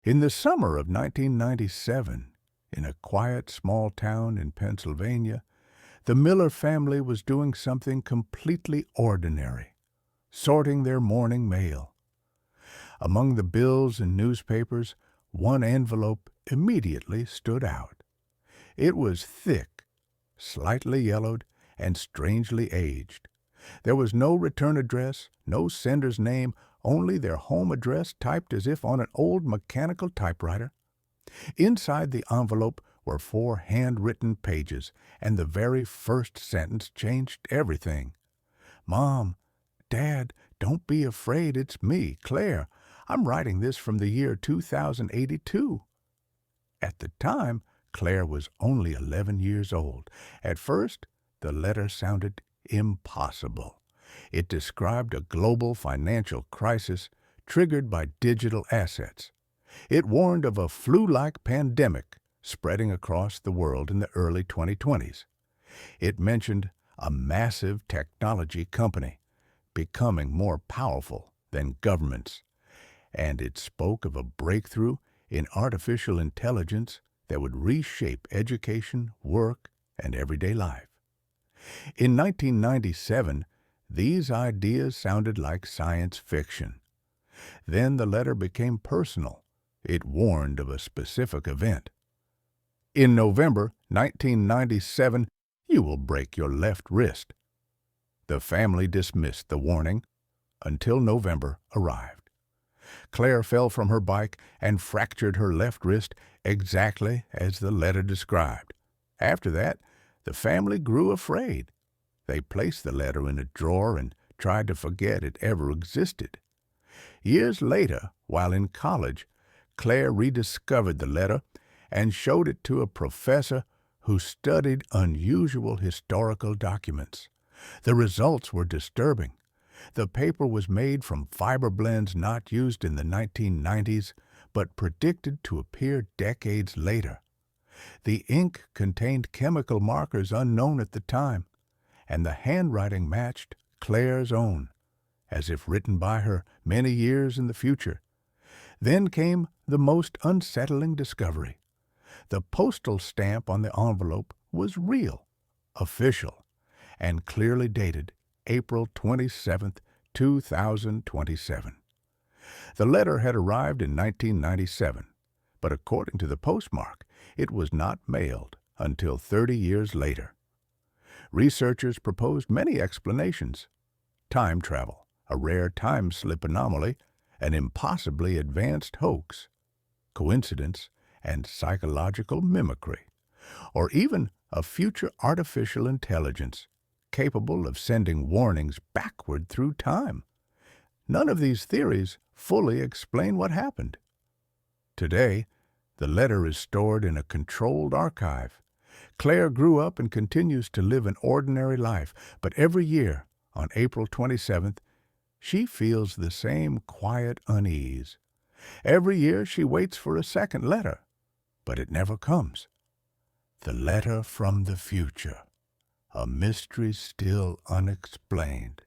In the summer of 1997, in a quiet small town in Pennsylvania, the Miller family was doing something completely ordinary, sorting their morning mail. Among the bills and newspapers, one envelope immediately stood out. It was thick, slightly yellowed, and strangely aged. There was no return address, no sender's name, only their home address typed as if on an old mechanical typewriter. Inside the envelope were 4 handwritten pages, and the very first sentence changed everything. "Mom, Dad, don't be afraid, it's me, Claire. I'm writing this from the year 2082. At the time, Claire was only 11 years old. At first, the letter sounded impossible. It described a global financial crisis triggered by digital assets. It warned of a flu-like pandemic spreading across the world in the early 2020s. It mentioned a massive technology company becoming more powerful than governments, and it spoke of a breakthrough in artificial intelligence that would reshape education, work, and everyday life. In 1997, these ideas sounded like science fiction. Then the letter became personal. It warned of a specific event. In November 1997, you will break your left wrist. The family dismissed the warning until November arrived. Claire fell from her bike and fractured her left wrist exactly as the letter described. After that, the family grew afraid. They placed the letter in a drawer and tried to forget it ever existed. Years later, while in college, Claire rediscovered the letter and showed it to a professor who studied unusual historical documents. The results were disturbing. The paper was made from fiber blends not used in the 1990s, but predicted to appear decades later. The ink contained chemical markers unknown at the time, and the handwriting matched Claire's own, as if written by her many years in the future. Then came the most unsettling discovery. The postal stamp on the envelope was real, official, and clearly dated April 27, 2027. The letter had arrived in 1997, but according to the postmark, it was not mailed until 30 years later. Researchers proposed many explanations: time travel, a rare time slip anomaly, an impossibly advanced hoax, coincidence, and psychological mimicry, or even a future artificial intelligence capable of sending warnings backward through time. None of these theories fully explain what happened. Today, the letter is stored in a controlled archive. Claire grew up and continues to live an ordinary life, but every year, on April 27th, she feels the same quiet unease. Every year she waits for a second letter, but it never comes. The letter from the future, a mystery still unexplained.